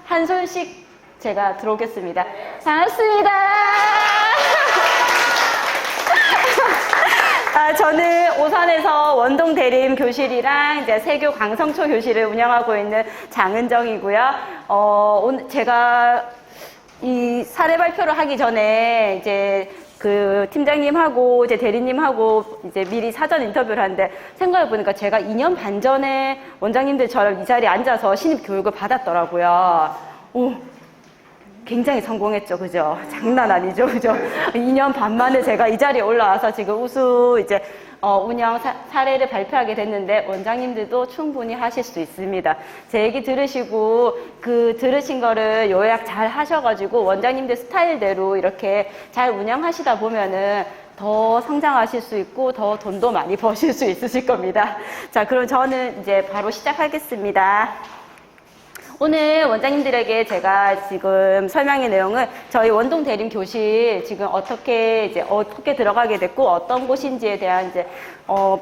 한솔씩 제가 들어오겠습니다. 반갑습니다. 저는 오산에서 원동 대림 교실이랑 이제 세교 강성초 교실을 운영하고 있는 장은정이고요. 오늘 제가 이 사례 발표를 하기 전에 이제 그 팀장님하고 이제 대리님하고 이제 미리 사전 인터뷰를 하는데 생각해 보니까 제가 2년 반 전에 원장님들처럼 이 자리에 앉아서 신입 교육을 받았더라고요. 굉장히 성공했죠, 그죠? 장난 아니죠, 그죠? 2년 반 만에 제가 이 자리에 올라와서 지금 우수 이제 운영 사례를 발표하게 됐는데 원장님들도 충분히 하실 수 있습니다. 제 얘기 들으시고 그 들으신 거를 요약 잘 하셔가지고 원장님들 스타일대로 이렇게 잘 운영하시다 보면은 더 성장하실 수 있고 더 돈도 많이 버실 수 있으실 겁니다. 자, 그럼 저는 이제 바로 시작하겠습니다. 오늘 원장님들에게 제가 지금 설명의 내용은 저희 원동 대림 교실 지금 어떻게 들어가게 됐고 어떤 곳인지에 대한 이제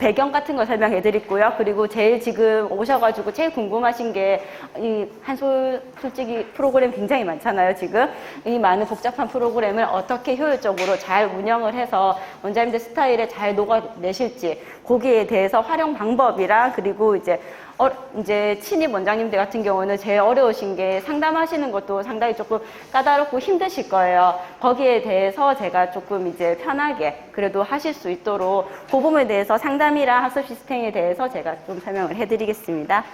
배경 같은 걸 설명해 드리고요. 그리고 제일 지금 오셔가지고 제일 궁금하신 게 이 한솔 솔직히 프로그램 굉장히 많잖아요. 지금 이 많은 복잡한 프로그램을 어떻게 효율적으로 잘 운영을 해서 원장님들 스타일에 잘 녹아내실지 거기에 대해서 활용 방법이랑 그리고 이제 친입 원장님들 같은 경우는 제일 어려우신 게 상담하시는 것도 상당히 조금 까다롭고 힘드실 거예요. 거기에 대해서 제가 조금 이제 편하게 그래도 하실 수 있도록 그 부분에 대해서 상담이랑 학습 시스템에 대해서 제가 좀 설명을 해드리겠습니다.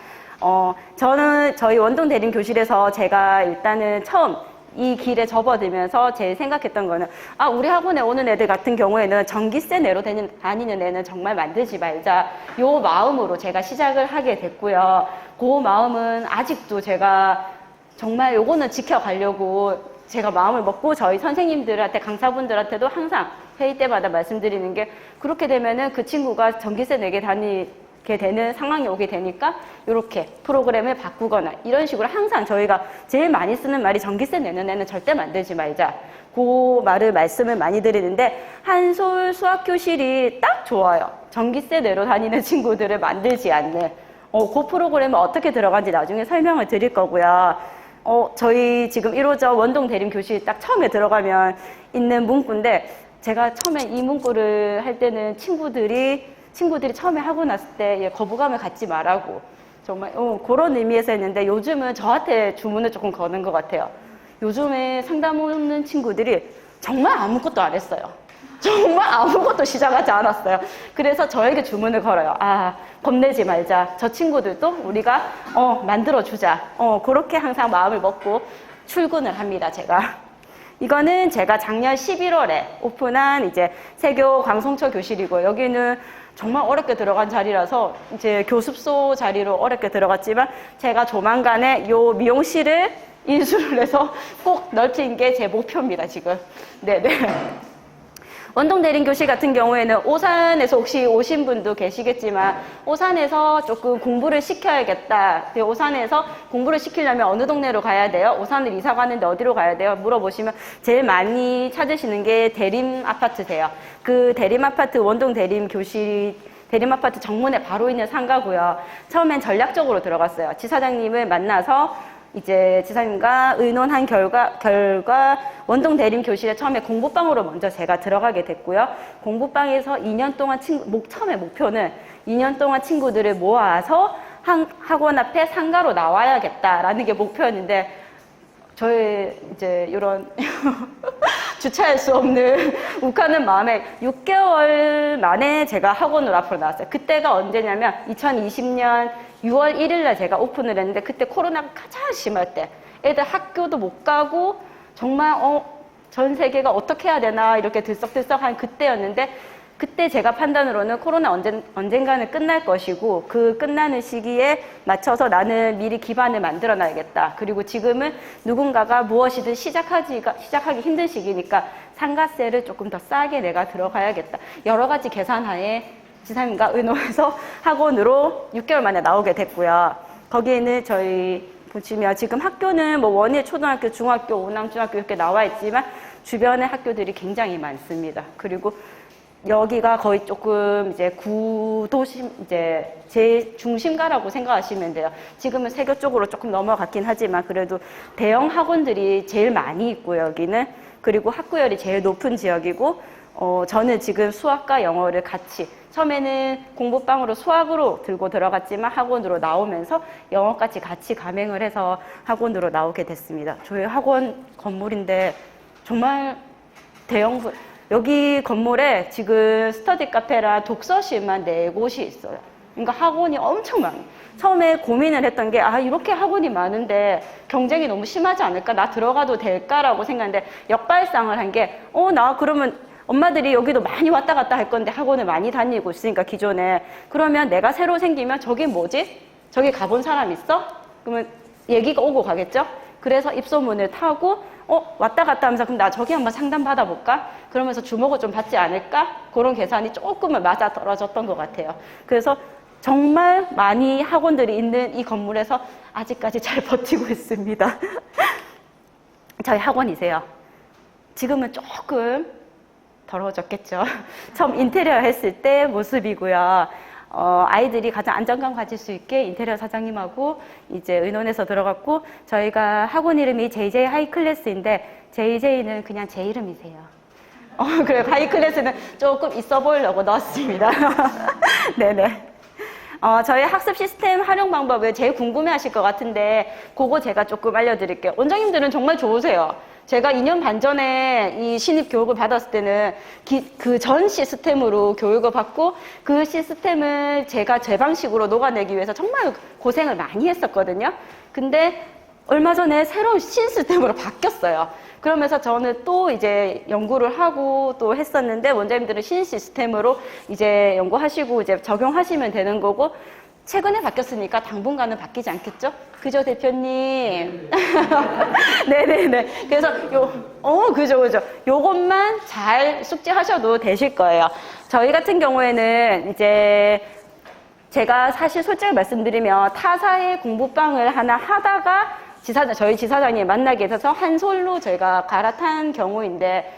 저는 저희 원동 대림 교실에서 제가 일단은 처음 이 길에 접어들면서 제일 생각했던 거는 우리 학원에 오는 애들 같은 경우에는 전기세 내로 다니는 애는 정말 만들지 말자 요 마음으로 제가 시작을 하게 됐고요. 그 마음은 아직도 제가 정말 요거는 지켜가려고 제가 마음을 먹고 저희 선생님들한테 강사분들한테도 항상 회의 때마다 말씀드리는 게 그렇게 되면은 그 친구가 전기세 내게 다니게 되는 상황이 오게 되니까 이렇게 프로그램을 바꾸거나 이런 식으로 항상 저희가 제일 많이 쓰는 말이 전기세 내는 애는 절대 만들지 말자 그 말씀을 많이 드리는데 한솔 수학교실이 딱 좋아요. 전기세 내로 다니는 친구들을 만들지 않는 그 프로그램을 어떻게 들어간지 나중에 설명을 드릴 거고요. 저희 지금 1호점 원동 대림 교실 딱 처음에 들어가면 있는 문구인데 제가 처음에 이 문구를 할 때는 친구들이 처음에 하고 났을 때 거부감을 갖지 말라고 정말 그런 의미에서 했는데 요즘은 저한테 주문을 조금 거는 것 같아요. 요즘에 상담 오는 친구들이 정말 아무것도 안 했어요. 정말 아무것도 시작하지 않았어요. 그래서 저에게 주문을 걸어요. 겁내지 말자. 저 친구들도 우리가 만들어주자. 그렇게 항상 마음을 먹고 출근을 합니다, 제가. 이거는 제가 작년 11월에 오픈한 이제 세교 광성초 교실이고 여기는 정말 어렵게 들어간 자리라서 이제 교습소 자리로 어렵게 들어갔지만 제가 조만간에 요 미용실을 인수를 해서 꼭 넓힌 게 제 목표입니다, 지금. 네네. 원동 대림 교실 같은 경우에는 오산에서 혹시 오신 분도 계시겠지만 오산에서 조금 공부를 시켜야겠다. 오산에서 공부를 시키려면 어느 동네로 가야 돼요? 오산을 이사 가는데 어디로 가야 돼요? 물어보시면 제일 많이 찾으시는 게 대림 아파트세요. 그 대림 아파트 원동 대림 교실 대림 아파트 정문에 바로 있는 상가고요. 처음엔 전략적으로 들어갔어요. 지사장님을 만나서 이제 지사님과 의논한 결과 원동 대림 교실에 처음에 공부방으로 먼저 제가 들어가게 됐고요. 공부방에서 2년 동안 처음에 목표는 2년 동안 친구들을 모아서 학원 앞에 상가로 나와야겠다라는 게 목표였는데 저의 이제 이런 주체할 수 없는 욱하는 마음에 6개월 만에 제가 학원으로 앞으로 나왔어요. 그때가 언제냐면 2020년 6월 1일 날 제가 오픈을 했는데 그때 코로나가 가장 심할 때 애들 학교도 못 가고 정말 전 세계가 어떻게 해야 되나 이렇게 들썩들썩한 그때였는데 그때 제가 판단으로는 코로나 언젠가는 끝날 것이고 그 끝나는 시기에 맞춰서 나는 미리 기반을 만들어 놔야겠다. 그리고 지금은 누군가가 무엇이든 시작하기 힘든 시기니까 상가세를 조금 더 싸게 내가 들어가야겠다. 여러 가지 계산하에 지사님과 의논해서 학원으로 6개월 만에 나오게 됐고요. 거기에는 저희 보시면 지금 학교는 뭐 원예 초등학교, 중학교, 오남중학교 이렇게 나와 있지만 주변에 학교들이 굉장히 많습니다. 그리고 여기가 거의 조금 이제 구도심, 이제 제 중심가라고 생각하시면 돼요. 지금은 세교 쪽으로 조금 넘어갔긴 하지만 그래도 대형 학원들이 제일 많이 있고 여기는 그리고 학구열이 제일 높은 지역이고 저는 지금 수학과 영어를 같이 처음에는 공부방으로 수학으로 들고 들어갔지만 학원으로 나오면서 영어까지 같이 감행을 해서 학원으로 나오게 됐습니다. 저희 학원 건물인데 정말 대형 여기 건물에 지금 스터디 카페랑 독서실만 4곳이 있어요. 그러니까 학원이 엄청 많아요. 처음에 고민을 했던 게 이렇게 학원이 많은데 경쟁이 너무 심하지 않을까? 나 들어가도 될까라고 생각했는데 역발상을 한 게 나 그러면 엄마들이 여기도 많이 왔다 갔다 할 건데 학원을 많이 다니고 있으니까 기존에 그러면 내가 새로 생기면 저기 뭐지? 저기 가본 사람 있어? 그러면 얘기가 오고 가겠죠? 그래서 입소문을 타고 왔다 갔다 하면서 그럼 나 저기 한번 상담 받아볼까? 그러면서 주목을 좀 받지 않을까? 그런 계산이 조금은 맞아 떨어졌던 것 같아요. 그래서 정말 많이 학원들이 있는 이 건물에서 아직까지 잘 버티고 있습니다. 저희 학원이세요. 지금은 조금 더러워졌겠죠. 처음 인테리어 했을 때 모습이고요. 아이들이 가장 안정감 가질 수 있게 인테리어 사장님하고 이제 의논해서 들어갔고 저희가 학원 이름이 JJ 하이클래스인데 JJ는 그냥 제 이름이세요. 그래요. 하이클래스는 조금 있어 보이려고 넣었습니다. 네네. 저희 학습 시스템 활용 방법을 제일 궁금해 하실 것 같은데 그거 제가 조금 알려드릴게요. 원장님들은 정말 좋으세요. 제가 2년 반 전에 이 신입 교육을 받았을 때는 그 전 시스템으로 교육을 받고 그 시스템을 제가 제 방식으로 녹아내기 위해서 정말 고생을 많이 했었거든요. 근데 얼마 전에 새로운 신시스템으로 바뀌었어요. 그러면서 저는 또 이제 연구를 하고 또 했었는데 원장님들은 신시스템으로 이제 연구하시고 이제 적용하시면 되는 거고 최근에 바뀌었으니까 당분간은 바뀌지 않겠죠? 그죠, 대표님? 네네네. 그래서 그죠. 요것만 잘 숙지하셔도 되실 거예요. 저희 같은 경우에는 이제 제가 사실 솔직히 말씀드리면 타사의 공부방을 하나 하다가 저희 지사장님 만나게 돼서 한 솔로 저희가 갈아탄 경우인데,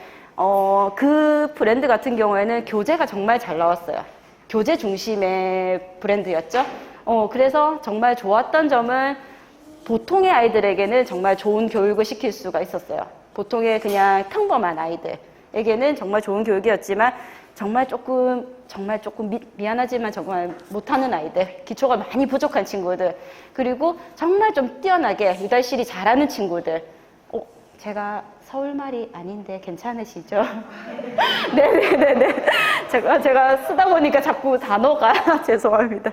그 브랜드 같은 경우에는 교재가 정말 잘 나왔어요. 교재 중심의 브랜드였죠. 그래서 정말 좋았던 점은 보통의 아이들에게는 정말 좋은 교육을 시킬 수가 있었어요. 보통의 그냥 평범한 아이들에게는 정말 좋은 교육이었지만 정말 조금 미안하지만 정말 못하는 아이들, 기초가 많이 부족한 친구들, 그리고 정말 좀 뛰어나게 유달실이 잘하는 친구들. 제가 서울말이 아닌데 괜찮으시죠? 네네네네. 제가 쓰다 보니까 자꾸 단어가 죄송합니다.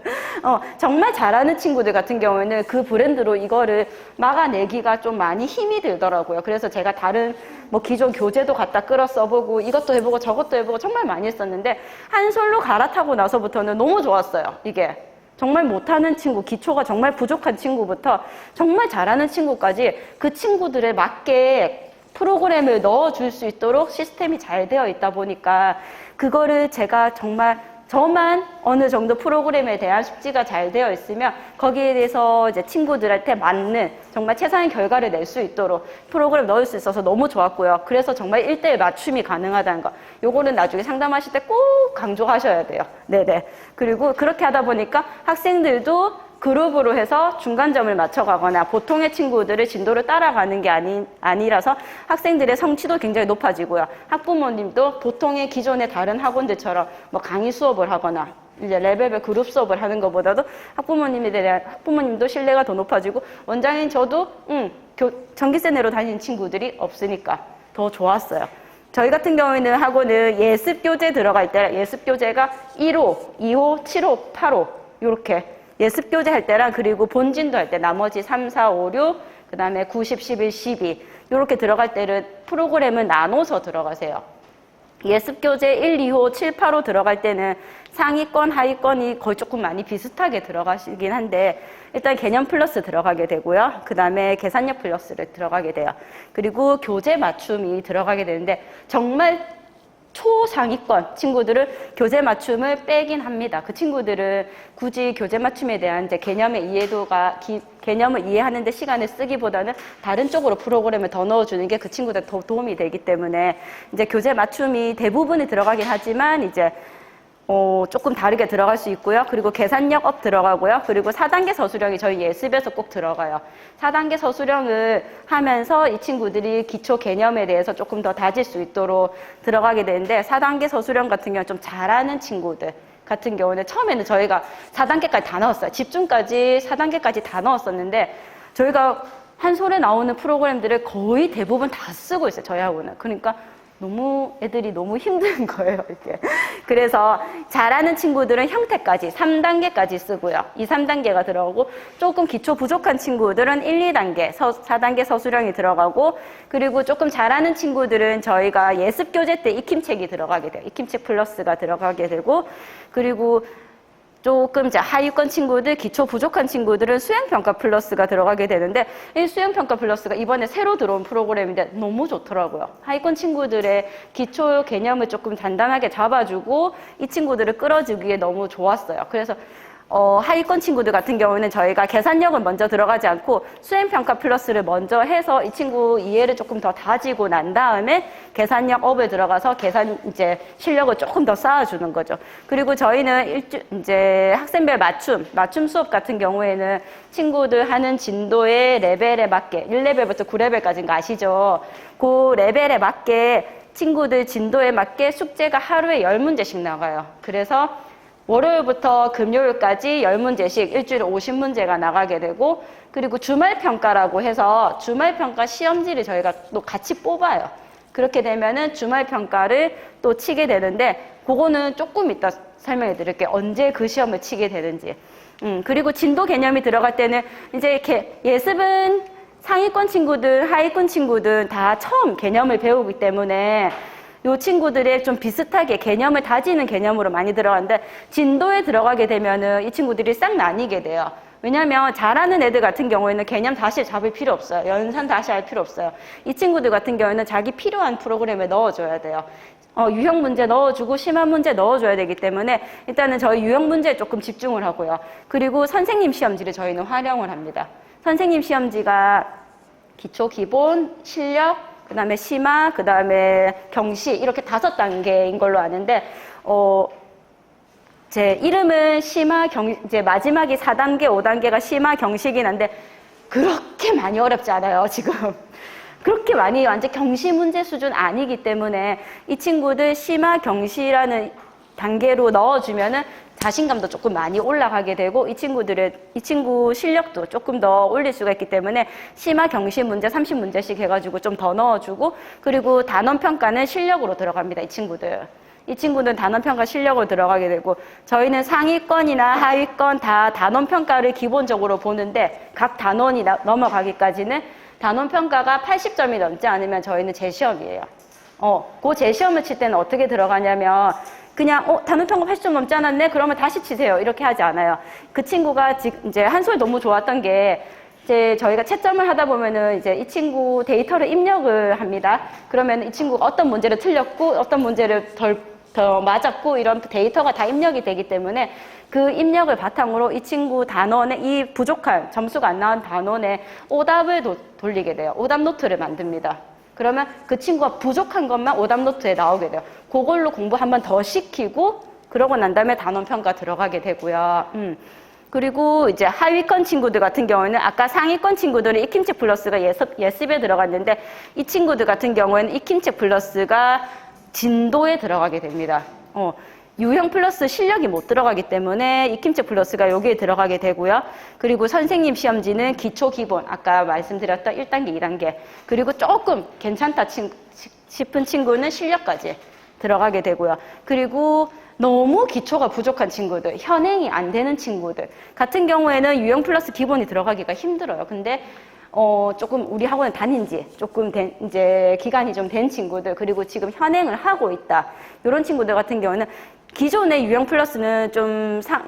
정말 잘하는 친구들 같은 경우에는 그 브랜드로 이거를 막아내기가 좀 많이 힘이 들더라고요. 그래서 제가 다른 기존 교재도 갖다 끌어 써보고 이것도 해보고 저것도 해보고 정말 많이 했었는데 한 솔로 갈아타고 나서부터는 너무 좋았어요. 이게. 정말 못하는 친구, 기초가 정말 부족한 친구부터 정말 잘하는 친구까지 그 친구들에 맞게 프로그램을 넣어줄 수 있도록 시스템이 잘 되어 있다 보니까 그거를 제가 정말 저만 어느 정도 프로그램에 대한 숙지가 잘 되어 있으면 거기에 대해서 이제 친구들한테 맞는 정말 최상의 결과를 낼 수 있도록 프로그램 넣을 수 있어서 너무 좋았고요. 그래서 정말 1:1 맞춤이 가능하다는 거. 요거는 나중에 상담하실 때 꼭 강조하셔야 돼요. 네네. 그리고 그렇게 하다 보니까 학생들도 그룹으로 해서 중간점을 맞춰가거나 보통의 친구들의 진도를 따라가는 게 아니라서 학생들의 성취도 굉장히 높아지고요. 학부모님도 보통의 기존의 다른 학원들처럼 강의 수업을 하거나 이제 레벨별 그룹 수업을 하는 것보다도 학부모님도 신뢰가 더 높아지고 원장인 저도 전기세 내로 다니는 친구들이 없으니까 더 좋았어요. 저희 같은 경우에는 학원은 예습교재 들어갈 때 예습교재가 1호, 2호, 7호, 8호 이렇게 예습교재 할 때랑 그리고 본진도 할 때 나머지 3, 4, 5, 6, 그 다음에 90, 11, 12 이렇게 들어갈 때는 프로그램을 나눠서 들어가세요. 예습교재 1, 2호, 7, 8호 들어갈 때는 상위권, 하위권이 거의 조금 많이 비슷하게 들어가시긴 한데 일단 개념 플러스 들어가게 되고요. 그 다음에 계산력 플러스를 들어가게 돼요. 그리고 교재 맞춤이 들어가게 되는데 정말 초상위권 친구들은 교재 맞춤을 빼긴 합니다. 그 친구들은 굳이 교재 맞춤에 대한 이제 개념을 이해하는데 시간을 쓰기보다는 다른 쪽으로 프로그램을 더 넣어주는 게 그 친구들 더 도움이 되기 때문에 이제 교재 맞춤이 대부분이 들어가긴 하지만 이제 조금 다르게 들어갈 수 있고요. 그리고 계산력 업 들어가고요. 그리고 4단계 서술형이 저희 예습에서 꼭 들어가요. 4단계 서술형을 하면서 이 친구들이 기초 개념에 대해서 조금 더 다질 수 있도록 들어가게 되는데 4단계 서술형 같은 경우는 좀 잘하는 친구들 같은 경우는 처음에는 저희가 4단계까지 다 넣었어요. 집중까지 4단계까지 다 넣었었는데 저희가 한솔에 나오는 프로그램들을 거의 대부분 다 쓰고 있어요. 저희 학원은. 그러니까 애들이 너무 힘든 거예요, 이렇게. 그래서 잘하는 친구들은 형태까지 3단계까지 쓰고요. 2, 3단계가 들어가고 조금 기초 부족한 친구들은 1, 2단계, 4단계 서술형이 들어가고 그리고 조금 잘하는 친구들은 저희가 예습 교재 때 익힘책이 들어가게 돼요. 익힘책 플러스가 들어가게 되고 그리고 조금 이제 하위권 친구들, 기초 부족한 친구들은 수행평가 플러스가 들어가게 되는데 이 수행평가 플러스가 이번에 새로 들어온 프로그램인데 너무 좋더라고요. 하위권 친구들의 기초 개념을 조금 단단하게 잡아주고 이 친구들을 끌어주기에 너무 좋았어요. 그래서 하위권 친구들 같은 경우는 저희가 계산력은 먼저 들어가지 않고 수행평가 플러스를 먼저 해서 이 친구 이해를 조금 더 다지고 난 다음에 계산력 업에 들어가서 이제 실력을 조금 더 쌓아주는 거죠. 그리고 저희는 이제 학생별 맞춤 수업 같은 경우에는 친구들 하는 진도의 레벨에 맞게 1레벨부터 9레벨까지인 거 아시죠? 그 레벨에 맞게 친구들 진도에 맞게 숙제가 하루에 10문제씩 나가요. 그래서 월요일부터 금요일까지 10문제씩 일주일에 50문제가 나가게 되고 그리고 주말평가라고 해서 주말평가 시험지를 저희가 또 같이 뽑아요. 그렇게 되면은 주말평가를 또 치게 되는데 그거는 조금 이따 설명해 드릴게요. 언제 그 시험을 치게 되는지. 그리고 진도 개념이 들어갈 때는 이제 이렇게 예습은 상위권 친구들, 하위권 친구들 다 처음 개념을 배우기 때문에 이 친구들의 좀 비슷하게 개념을 다지는 개념으로 많이 들어가는데 진도에 들어가게 되면은 이 친구들이 싹 나뉘게 돼요. 왜냐하면 잘하는 애들 같은 경우에는 개념 다시 잡을 필요 없어요. 연산 다시 할 필요 없어요. 이 친구들 같은 경우에는 자기 필요한 프로그램에 넣어줘야 돼요. 유형 문제 넣어주고 심화 문제 넣어줘야 되기 때문에 일단은 저희 유형 문제에 조금 집중을 하고요. 그리고 선생님 시험지를 저희는 활용을 합니다. 선생님 시험지가 기초, 기본, 실력, 그 다음에 심화, 그 다음에 경시 이렇게 5단계인 걸로 아는데 제 이름은 심화, 이제 마지막이 4단계, 5단계가 심화, 경시긴 한데 그렇게 많이 어렵지 않아요, 지금. 그렇게 많이 완전 경시 문제 수준 아니기 때문에 이 친구들 심화, 경시라는 단계로 넣어주면은 자신감도 조금 많이 올라가게 되고 이 친구 실력도 조금 더 올릴 수가 있기 때문에 심화 경시 문제 30문제씩 해가지고 좀 더 넣어주고 그리고 단원평가는 실력으로 들어갑니다. 이 친구는 단원평가 실력으로 들어가게 되고 저희는 상위권이나 하위권 다 단원평가를 기본적으로 보는데 각 단원이 넘어가기까지는 단원평가가 80점이 넘지 않으면 저희는 재시험이에요. 그 재시험을 칠 때는 어떻게 들어가냐면 그냥 단원평가 80점 넘지 않았네? 그러면 다시 치세요. 이렇게 하지 않아요. 그 친구가 이제 한솔 너무 좋았던 게 이제 저희가 채점을 하다 보면은 이제 이 친구 데이터를 입력을 합니다. 그러면 이 친구가 어떤 문제를 틀렸고 어떤 문제를 더 맞았고 이런 데이터가 다 입력이 되기 때문에 그 입력을 바탕으로 이 친구 단원에 이 부족한 점수가 안 나온 단원에 오답을 돌리게 돼요. 오답 노트를 만듭니다. 그러면 그 친구가 부족한 것만 오답 노트에 나오게 돼요. 그걸로 공부 한 번 더 시키고 그러고 난 다음에 단원평가 들어가게 되고요. 그리고 이제 하위권 친구들 같은 경우에는 아까 상위권 친구들은 익힘책 플러스가 예습에 들어갔는데 이 친구들 같은 경우에는 익힘책 플러스가 진도에 들어가게 됩니다. 유형 플러스 실력이 못 들어가기 때문에 익힘책 플러스가 여기에 들어가게 되고요. 그리고 선생님 시험지는 기초 기본, 아까 말씀드렸던 1단계, 2단계. 그리고 조금 괜찮다 싶은 친구는 실력까지 들어가게 되고요. 그리고 너무 기초가 부족한 친구들, 현행이 안 되는 친구들 같은 경우에는 유형 플러스 기본이 들어가기가 힘들어요. 근데 조금 우리 학원에 다닌 지 조금 이제 기간이 좀 된 친구들, 그리고 지금 현행을 하고 있다. 이런 친구들 같은 경우는 기존의 유형 플러스는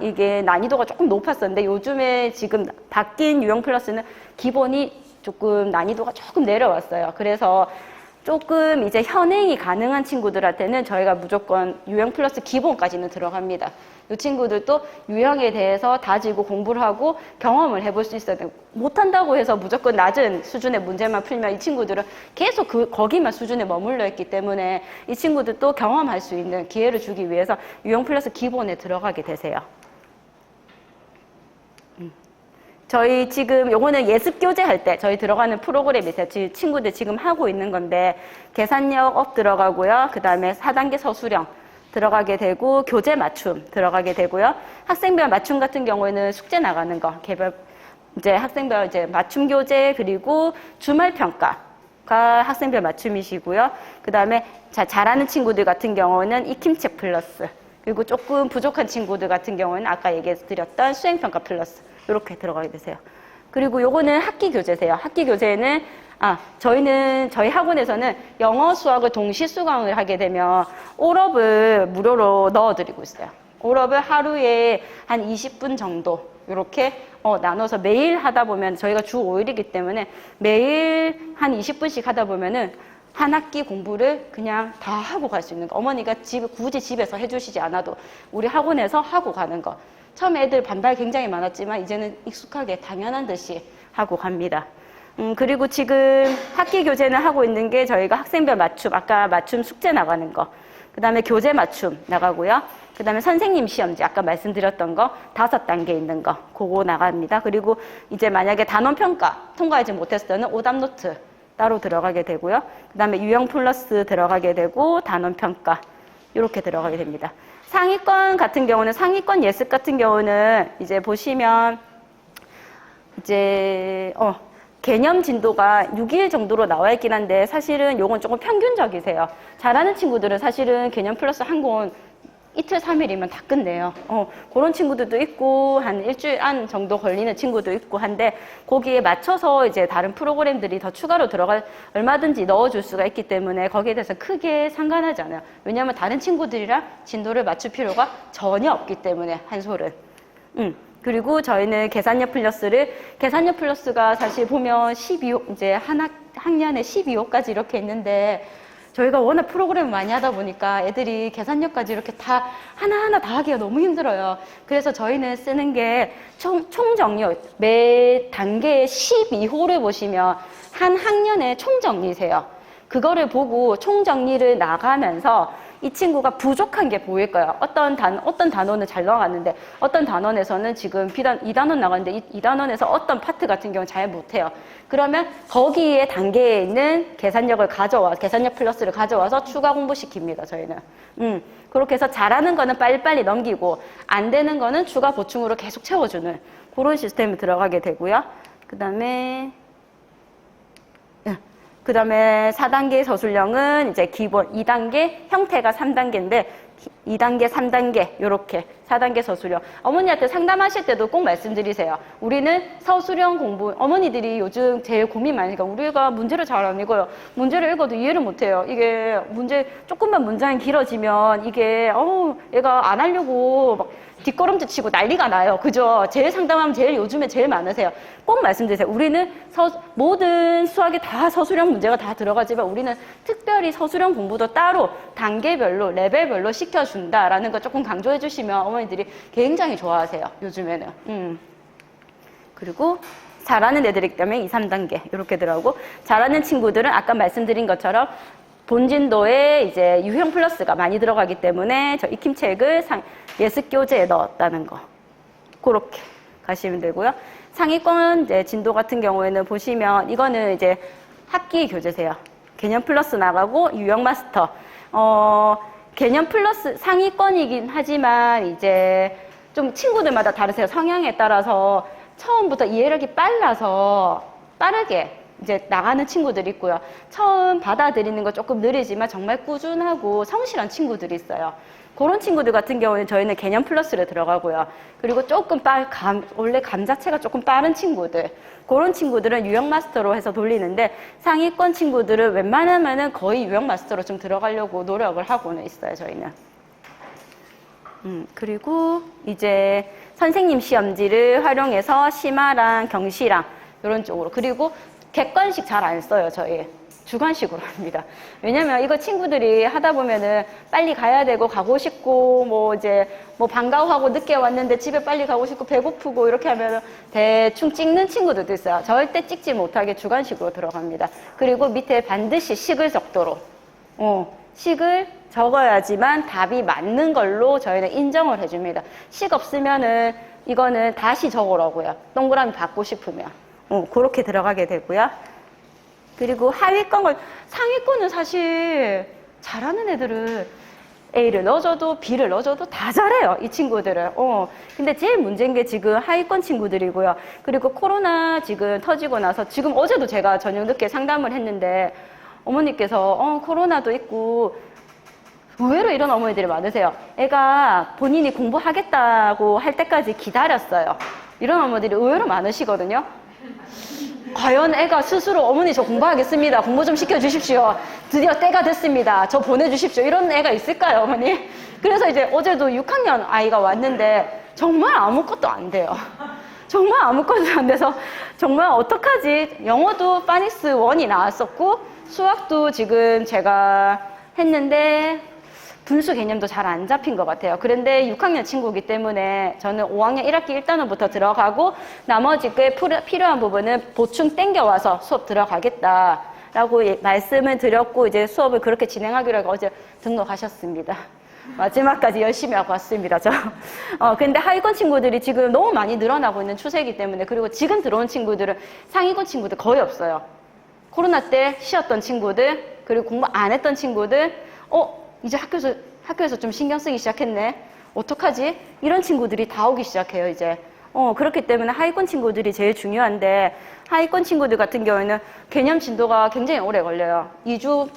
이게 난이도가 조금 높았었는데 요즘에 지금 바뀐 유형 플러스는 기본이 조금 난이도가 조금 내려왔어요. 그래서 조금 이제 현행이 가능한 친구들한테는 저희가 무조건 유형 플러스 기본까지는 들어갑니다. 이 친구들도 유형에 대해서 다지고 공부를 하고 경험을 해볼 수 있어야 되고, 못한다고 해서 무조건 낮은 수준의 문제만 풀면 이 친구들은 계속 거기만 수준에 머물러 있기 때문에 이 친구들도 경험할 수 있는 기회를 주기 위해서 유형 플러스 기본에 들어가게 되세요. 저희 지금 요거는 예습 교재 할 때 저희 들어가는 프로그램이세요. 친구들 지금 하고 있는 건데, 계산력 업 들어가고요. 그 다음에 4단계 서술형 들어가게 되고, 교재 맞춤 들어가게 되고요. 학생별 맞춤 같은 경우에는 숙제 나가는 거, 개별 이제 학생별 이제 맞춤 교재, 그리고 주말 평가가 학생별 맞춤이시고요. 그 다음에 잘하는 친구들 같은 경우는 익힘책 플러스, 그리고 조금 부족한 친구들 같은 경우는 아까 얘기해드렸던 수행평가 플러스, 이렇게 들어가게 되세요. 그리고 요거는 학기 교재세요. 학기 교재는 저희 학원에서는 영어, 수학을 동시 수강을 하게 되면 올업을 무료로 넣어드리고 있어요. 올업을 하루에 한 20분 정도 이렇게 나눠서 매일 하다 보면, 저희가 주 5일이기 때문에 매일 한 20분씩 하다 보면은 한 학기 공부를 그냥 다 하고 갈 수 있는 거. 어머니가 굳이 집에서 해주시지 않아도 우리 학원에서 하고 가는 거. 처음에 애들 반발 굉장히 많았지만 이제는 익숙하게 당연한 듯이 하고 갑니다. 그리고 지금 학기 교재는 하고 있는 게 저희가 학생별 맞춤, 아까 맞춤 숙제 나가는 거, 그 다음에 교재 맞춤 나가고요. 그 다음에 선생님 시험지, 아까 말씀드렸던 거 5단계 있는 거, 그거 나갑니다. 그리고 이제 만약에 단원 평가 통과하지 못했을 때는 오답 노트 따로 들어가게 되고요. 그 다음에 유형 플러스 들어가게 되고, 단원 평가 이렇게 들어가게 됩니다. 상위권 같은 경우는, 상위권 예습 같은 경우는 이제 보시면 이제 개념 진도가 6일 정도로 나와 있긴 한데, 사실은 요건 조금 평균적이세요. 잘하는 친구들은 사실은 개념 플러스 한 권 이틀 3일이면 다 끝내요. 그런 친구들도 있고, 한 일주일 안 정도 걸리는 친구도 있고 한데, 거기에 맞춰서 이제 다른 프로그램들이 더 추가로 얼마든지 넣어줄 수가 있기 때문에 거기에 대해서 크게 상관하지 않아요. 왜냐하면 다른 친구들이랑 진도를 맞출 필요가 전혀 없기 때문에, 한솔은. 그리고 저희는 계산력 플러스가 사실 보면 12호, 이제 학년에 12호까지 이렇게 있는데, 저희가 워낙 프로그램을 많이 하다 보니까 애들이 계산력까지 이렇게 다 하나하나 다 하기가 너무 힘들어요. 그래서 저희는 쓰는 게 총정리, 매 단계에 12호를 보시면 한 학년의 총정리세요. 그거를 보고 총정리를 나가면서 이 친구가 부족한 게 보일 거예요. 어떤 단원은 잘 나갔는데, 어떤 단원에서는 지금 2단원 나갔는데 이 단원에서 어떤 파트 같은 경우는 잘 못해요. 그러면 거기에 단계에 있는 계산력 플러스를 가져와서 추가 공부시킵니다, 저희는. 그렇게 해서 잘하는 거는 빨리빨리 넘기고, 안 되는 거는 추가 보충으로 계속 채워주는 그런 시스템이 들어가게 되고요. 그 다음에 4단계 서술형은 이제 기본 2단계, 형태가 3단계인데 2단계, 3단계 이렇게 4단계 서술형. 어머니한테 상담하실 때도 꼭 말씀드리세요. 우리는 서술형 공부, 어머니들이 요즘 제일 고민 많으니까 우리가 문제를 잘 안 읽어요. 문제를 읽어도 이해를 못해요. 이게 조금만 문장이 길어지면 이게 얘가 안 하려고 막 뒷걸음질 치고 난리가 나요. 그죠? 제일 상담하면 요즘에 제일 많으세요. 꼭 말씀드리세요. 우리는 모든 수학에 다 서술형 문제가 다 들어가지만 우리는 특별히 서술형 공부도 따로 단계별로, 레벨별로 시켜준다라는 거 조금 강조해 주시면 어머니들이 굉장히 좋아하세요. 요즘에는. 그리고 잘하는 애들이기 때문에 2, 3단계 이렇게 들어가고, 잘하는 친구들은 아까 말씀드린 것처럼 본진도에 이제 유형 플러스가 많이 들어가기 때문에 저 익힘책을 예습 교재에 넣었다는 거, 그렇게 가시면 되고요. 상위권 이제 진도 같은 경우에는 보시면 이거는 이제 학기 교재세요. 개념 플러스 나가고 유형 마스터. 개념 플러스 상위권이긴 하지만 이제 좀 친구들마다 다르세요. 성향에 따라서 처음부터 이해력이 빨라서 빠르게 이제 나가는 친구들이 있고요. 처음 받아들이는 거 조금 느리지만 정말 꾸준하고 성실한 친구들이 있어요. 그런 친구들 같은 경우는 저희는 개념 플러스를 들어가고요. 그리고 조금 원래 감 자체가 조금 빠른 친구들, 그런 친구들은 유형 마스터로 해서 돌리는데, 상위권 친구들은 웬만하면은 거의 유형 마스터로 좀 들어가려고 노력을 하고는 있어요, 저희는. 그리고 이제 선생님 시험지를 활용해서 심화랑 경시랑 이런 쪽으로. 그리고 객관식 잘 안 써요, 저희. 주관식으로 합니다. 왜냐면 이거 친구들이 하다 보면은 빨리 가야 되고 가고 싶고 뭐 이제 뭐 방과후하고 늦게 왔는데 집에 빨리 가고 싶고 배고프고 이렇게 하면은 대충 찍는 친구들도 있어요. 절대 찍지 못하게 주관식으로 들어갑니다. 그리고 밑에 반드시 식을 적도록 식을 적어야지만 답이 맞는 걸로 저희는 인정을 해줍니다. 식 없으면은 이거는 다시 적으라고요. 동그라미 받고 싶으면. 그렇게 들어가게 되고요. 그리고 하위권, 상위권은 사실 잘하는 애들은 A를 넣어줘도 B를 넣어줘도 다 잘해요. 이 친구들은. 근데 제일 문제인 게 지금 하위권 친구들이고요. 그리고 코로나 지금 터지고 나서 지금 어제도 제가 저녁 늦게 상담을 했는데 어머니께서 코로나도 있고 의외로 이런 어머니들이 많으세요. 애가 본인이 공부하겠다고 할 때까지 기다렸어요. 이런 어머니들이 의외로 많으시거든요. 과연 애가 스스로 어머니 저 공부하겠습니다. 공부 좀 시켜주십시오. 드디어 때가 됐습니다. 저 보내주십시오. 이런 애가 있을까요, 어머니? 그래서 이제 어제도 6학년 아이가 왔는데 정말 아무것도 안 돼요. 정말 아무것도 안 돼서 정말 어떡하지? 영어도 파닉스 1이 나왔었고 수학도 지금 제가 했는데 분수 개념도 잘 안 잡힌 것 같아요. 그런데 6학년 친구이기 때문에 저는 5학년 1학기 1단원부터 들어가고 나머지 꽤 필요한 부분은 보충 땡겨와서 수업 들어가겠다라고 말씀을 드렸고 이제 수업을 그렇게 진행하기로 하고 어제 등록하셨습니다. 마지막까지 열심히 하고 왔습니다, 저. 근데 하위권 친구들이 지금 너무 많이 늘어나고 있는 추세이기 때문에 그리고 지금 들어온 친구들은 상위권 친구들 거의 없어요. 코로나 때 쉬었던 친구들 그리고 공부 안 했던 친구들 이제 학교에서 좀 신경 쓰기 시작했네. 어떡하지? 이런 친구들이 다 오기 시작해요, 이제. 그렇기 때문에 하위권 친구들이 제일 중요한데, 하위권 친구들 같은 경우에는 개념 진도가 굉장히 오래 걸려요.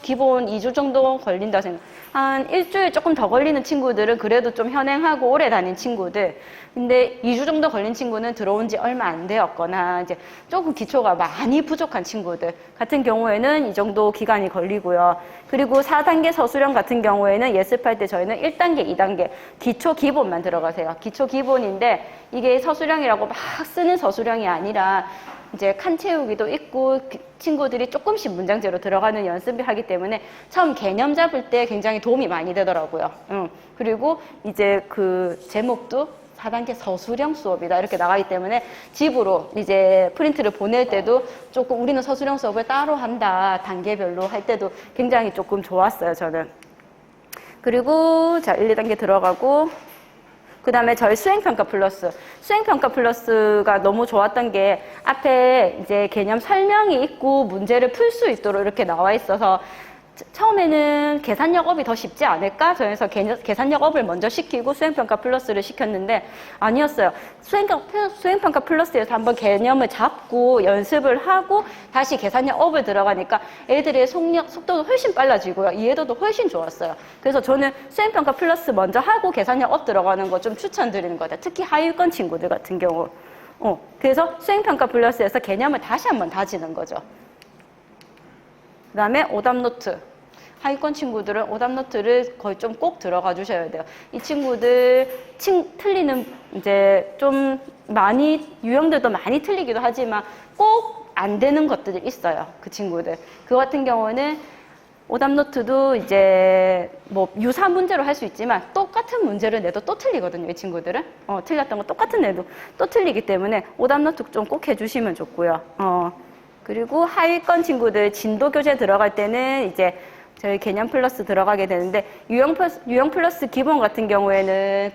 기본 2주 정도 걸린다 생각. 한 일주일 조금 더 걸리는 친구들은 그래도 좀 현행하고 오래 다닌 친구들. 근데 2주 정도 걸린 친구는 들어온 지 얼마 안 되었거나, 이제 조금 기초가 많이 부족한 친구들 같은 경우에는 이 정도 기간이 걸리고요. 그리고 4단계 서술형 같은 경우에는 예습할 때 저희는 1단계, 2단계 기초 기본만 들어가세요. 기초 기본인데 이게 서술형이라고 막 쓰는 서술형이 아니라 이제 칸 채우기도 있고 친구들이 조금씩 문장제로 들어가는 연습을 하기 때문에 처음 개념 잡을 때 굉장히 도움이 많이 되더라고요. 그리고 이제 그 제목도 4단계 서술형 수업이다 이렇게 나가기 때문에 집으로 이제 프린트를 보낼 때도 조금 우리는 서술형 수업을 따로 한다 단계별로 할 때도 굉장히 조금 좋았어요, 저는. 그리고 자 1, 2단계 들어가고 그 다음에 저희 수행평가 플러스. 수행평가 플러스가 너무 좋았던 게 앞에 이제 개념 설명이 있고 문제를 풀 수 있도록 이렇게 나와 있어서 처음에는 계산력 업이 더 쉽지 않을까? 저에서 계산력 업을 먼저 시키고 수행평가 플러스를 시켰는데 아니었어요. 수행평가 플러스에서 한번 개념을 잡고 연습을 하고 다시 계산력 업을 들어가니까 애들의 속도도 훨씬 빨라지고요. 이해도도 훨씬 좋았어요. 그래서 저는 수행평가 플러스 먼저 하고 계산력 업 들어가는 거 좀 추천드리는 것 같아요. 특히 하위권 친구들 같은 경우. 그래서 수행평가 플러스에서 개념을 다시 한번 다지는 거죠. 그 다음에 오답 노트. 하위권 친구들은 오답 노트를 거의 좀 꼭 들어가 주셔야 돼요. 이 친구들 틀리는 이제 좀 많이 유형들도 많이 틀리기도 하지만 꼭 안 되는 것들이 있어요. 그 친구들. 그 같은 경우는 오답 노트도 이제 뭐 유사 문제로 할 수 있지만 똑같은 문제를 내도 또 틀리거든요, 이 친구들은. 틀렸던 거 똑같은 애도 또 틀리기 때문에 오답 노트 좀 꼭 해주시면 좋고요. 그리고 하위권 친구들 진도 교재 들어갈 때는 이제 저희 개념 플러스 들어가게 되는데 유형 플러스 기본 같은 경우에는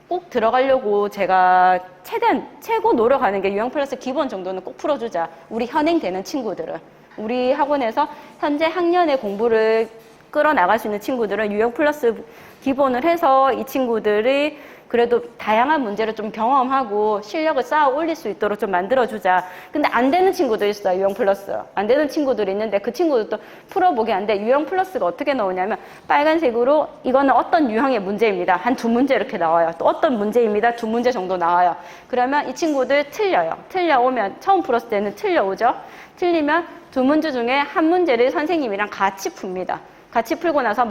꼭 들어가려고 제가 최대한 최고 노력하는 게 유형 플러스 기본 정도는 꼭 풀어주자. 우리 현행되는 친구들은. 우리 학원에서 현재 학년의 공부를 끌어나갈 수 있는 친구들은 유형 플러스 기본을 해서 이 친구들이 그래도 다양한 문제를 좀 경험하고 실력을 쌓아 올릴 수 있도록 좀 만들어주자. 근데 안 되는 친구도 있어요, 유형 플러스. 안 되는 친구들이 있는데 그 친구들도 풀어보게 하는데 유형 플러스가 어떻게 나오냐면 빨간색으로 이거는 어떤 유형의 문제입니다. 한 2문제 이렇게 나와요. 또 어떤 문제입니다. 2문제 정도 나와요. 그러면 이 친구들 틀려요. 틀려오면 처음 풀었을 때는 틀려오죠. 틀리면 2문제 중에 한 문제를 선생님이랑 같이 풉니다. 같이 풀고 나서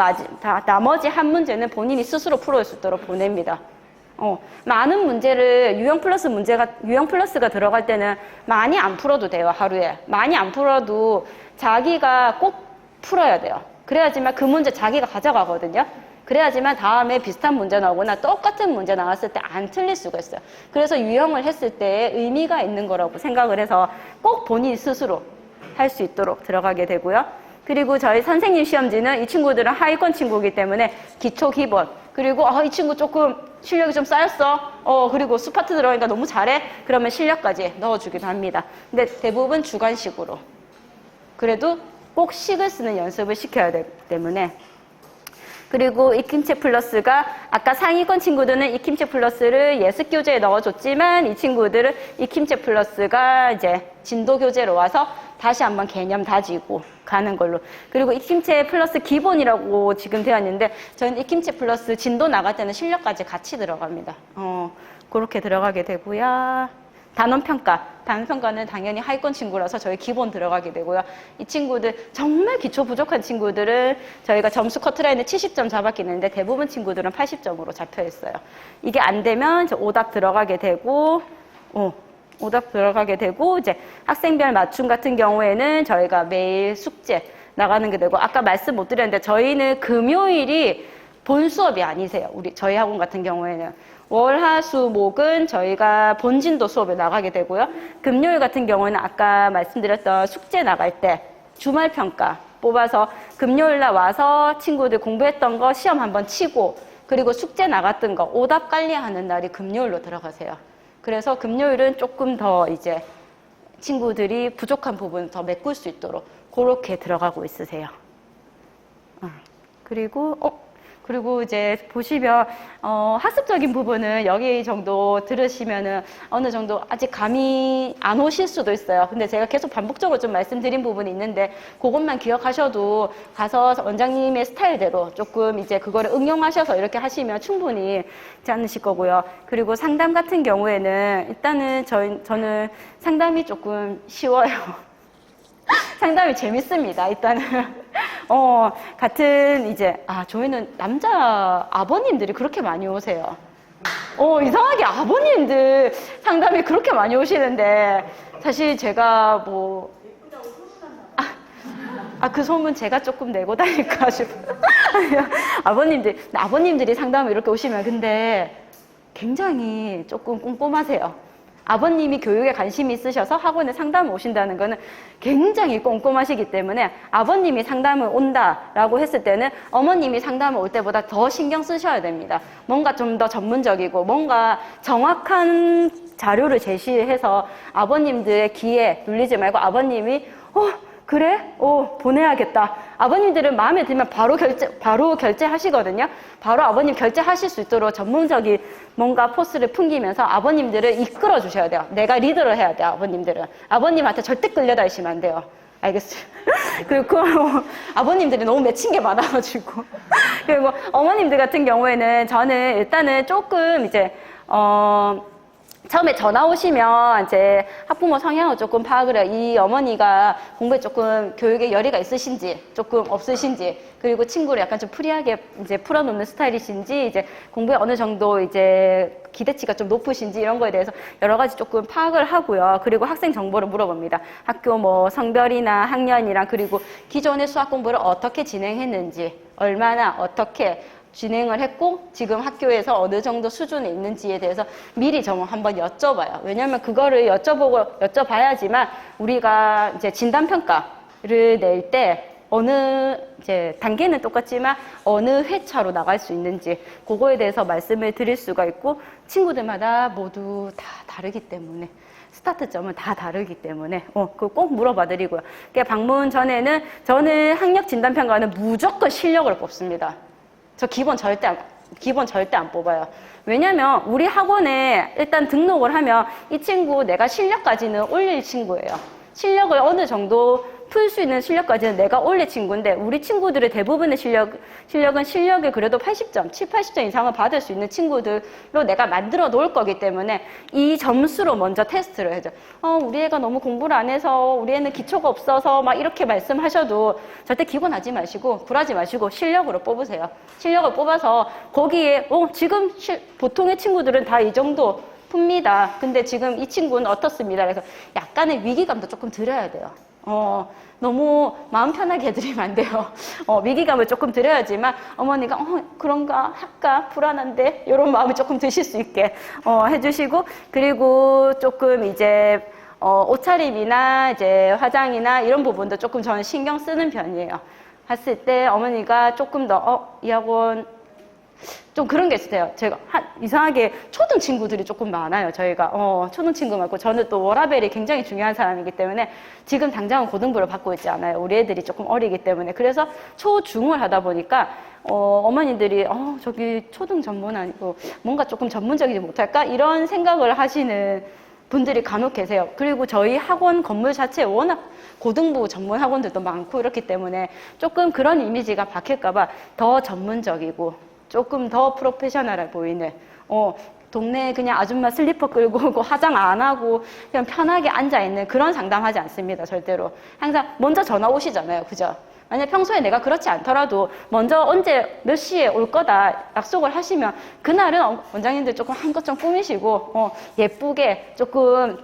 나머지 한 문제는 본인이 스스로 풀어올 수 있도록 보냅니다. 많은 문제를 유형 플러스가 들어갈 때는 많이 안 풀어도 돼요, 하루에. 많이 안 풀어도 자기가 꼭 풀어야 돼요. 그래야지만 그 문제 자기가 가져가거든요. 그래야지만 다음에 비슷한 문제 나오거나 똑같은 문제 나왔을 때 안 틀릴 수가 있어요. 그래서 유형을 했을 때 의미가 있는 거라고 생각을 해서 꼭 본인 스스로 할 수 있도록 들어가게 되고요. 그리고 저희 선생님 시험지는 이 친구들은 하위권 친구이기 때문에 기초 기본, 그리고 이 친구 조금 실력이 좀 쌓였어. 그리고 스파트 들어가니까 너무 잘해. 그러면 실력까지 넣어주기도 합니다. 근데 대부분 주관식으로. 그래도 꼭 식을 쓰는 연습을 시켜야 되기 때문에. 그리고 익힘체 플러스가 아까 상위권 친구들은 익힘체 플러스를 예습 교재에 넣어줬지만 이 친구들은 익힘체 플러스가 이제 진도 교재로 와서 다시 한번 개념 다지고 가는 걸로. 그리고 익힘체 플러스 기본이라고 지금 되어 있는데 저는 익힘체 플러스 진도 나갈 때는 실력까지 같이 들어갑니다. 그렇게 들어가게 되고요. 단원평가. 단원평가는 당연히 하위권 친구라서 저희 기본 들어가게 되고요. 이 친구들 정말 기초 부족한 친구들은 저희가 점수 커트라인을 70점 잡았겠는데 대부분 친구들은 80점으로 잡혀 있어요. 이게 안 되면 오답 들어가게 되고 오답 들어가게 되고 이제 학생별 맞춤 같은 경우에는 저희가 매일 숙제 나가는 게 되고 아까 말씀 못 드렸는데 저희는 금요일이 본 수업이 아니세요. 저희 학원 같은 경우에는 월, 화, 수, 목은 저희가 본진도 수업에 나가게 되고요. 금요일 같은 경우는 아까 말씀드렸던 숙제 나갈 때 주말 평가 뽑아서 금요일 날 와서 친구들 공부했던 거 시험 한번 치고 그리고 숙제 나갔던 거 오답 관리하는 날이 금요일로 들어가세요. 그래서 금요일은 조금 더 이제 친구들이 부족한 부분을 더 메꿀 수 있도록 그렇게 들어가고 있으세요. 그리고 이제 보시면 학습적인 부분은 여기 정도 들으시면은 어느 정도 아직 감이 안 오실 수도 있어요. 근데 제가 계속 반복적으로 좀 말씀드린 부분이 있는데 그것만 기억하셔도 가서 원장님의 스타일대로 조금 이제 그거를 응용하셔서 이렇게 하시면 충분히 있지 않으실 거고요. 그리고 상담 같은 경우에는 일단은 저는 상담이 조금 쉬워요. 상담이 재밌습니다. 일단은 같은 이제 저희는 남자 아버님들이 그렇게 많이 오세요. 이상하게 아버님들 상담이 그렇게 많이 오시는데 사실 제가 그 소문 제가 조금 내고 다닐까 싶어요. 아버님들이 상담을 이렇게 오시면 근데 굉장히 조금 꼼꼼하세요. 아버님이 교육에 관심이 있으셔서 학원에 상담을 오신다는 거는 굉장히 꼼꼼하시기 때문에 아버님이 상담을 온다라고 했을 때는 어머님이 상담을 올 때보다 더 신경 쓰셔야 됩니다. 뭔가 좀 더 전문적이고 뭔가 정확한 자료를 제시해서 아버님들의 귀에 눌리지 말고 아버님이 그래? 보내야겠다. 아버님들은 마음에 들면 바로 결제하시거든요. 바로 아버님 결제하실 수 있도록 전문적인 뭔가 포스를 풍기면서 아버님들을 이끌어 주셔야 돼요. 내가 리더를 해야 돼요, 아버님들은. 아버님한테 절대 끌려다니시면 안 돼요. 알겠어요? 그리고 아버님들이 너무 맺힌 게 많아가지고. 그리고 어머님들 같은 경우에는 저는 일단은 조금 이제, 처음에 전화 오시면 이제 학부모 성향을 조금 파악을 해요. 이 어머니가 공부에 조금 교육에 열의가 있으신지 조금 없으신지 그리고 친구를 약간 좀 프리하게 이제 풀어놓는 스타일이신지 이제 공부에 어느 정도 이제 기대치가 좀 높으신지 이런 거에 대해서 여러 가지 조금 파악을 하고요. 그리고 학생 정보를 물어봅니다. 학교 성별이나 학년이랑 그리고 기존의 수학 공부를 어떻게 진행했는지 얼마나 어떻게 진행을 했고 지금 학교에서 어느 정도 수준에 있는지에 대해서 미리 좀 한번 여쭤봐요. 왜냐하면 그거를 여쭤봐야지만 우리가 이제 진단평가를 낼 때 어느 이제 단계는 똑같지만 어느 회차로 나갈 수 있는지 그거에 대해서 말씀을 드릴 수가 있고 친구들마다 모두 다 다르기 때문에 스타트점은 다 다르기 때문에 그거 꼭 물어봐 드리고요. 그러니까 방문 전에는 저는 학력 진단평가는 무조건 실력을 뽑습니다. 저 기본 절대 안 뽑아요. 왜냐면 우리 학원에 일단 등록을 하면 이 친구 내가 실력까지는 올릴 친구예요. 실력을 어느 정도 풀 수 있는 실력까지는 내가 올릴 친구인데 우리 친구들의 대부분의 실력은 실력을 그래도 80점, 80점 이상을 받을 수 있는 친구들로 내가 만들어 놓을 거기 때문에 이 점수로 먼저 테스트를 해줘. 우리 애가 너무 공부를 안 해서 우리 애는 기초가 없어서 막 이렇게 말씀하셔도 절대 기본하지 마시고 굴하지 마시고 실력으로 뽑으세요. 실력을 뽑아서 거기에 지금 보통의 친구들은 다 이 정도 풉니다. 근데 지금 이 친구는 어떻습니다. 그래서 약간의 위기감도 조금 드려야 돼요. 너무 마음 편하게 해드리면 안 돼요. 위기감을 조금 드려야지만 어머니가 그런가 할까 불안한데 이런 마음이 조금 드실 수 있게 해주시고, 그리고 조금 이제 옷차림이나 이제 화장이나 이런 부분도 조금 저는 신경 쓰는 편이에요. 했을 때 어머니가 조금 더 이 학원 좀 그런 게 있으세요. 제가 이상하게 초등 친구들이 조금 많아요. 저희가 초등 친구 많고, 저는 또 워라밸이 굉장히 중요한 사람이기 때문에 지금 당장은 고등부를 받고 있지 않아요. 우리 애들이 조금 어리기 때문에. 그래서 초중을 하다 보니까 어머님들이 저기 초등 전문 아니고 뭔가 조금 전문적이지 못할까 이런 생각을 하시는 분들이 간혹 계세요. 그리고 저희 학원 건물 자체에 워낙 고등부 전문 학원들도 많고 이렇기 때문에 조금 그런 이미지가 박힐까봐 더 전문적이고 조금 더 프로페셔널해 보이는, 동네에 그냥 아줌마 슬리퍼 끌고 오고 화장 안 하고 그냥 편하게 앉아있는 그런 상담하지 않습니다. 절대로. 항상 먼저 전화 오시잖아요. 그죠? 만약 평소에 내가 그렇지 않더라도 먼저 언제 몇 시에 올 거다 약속을 하시면 그날은 원장님들 조금 한껏 좀 꾸미시고 예쁘게 조금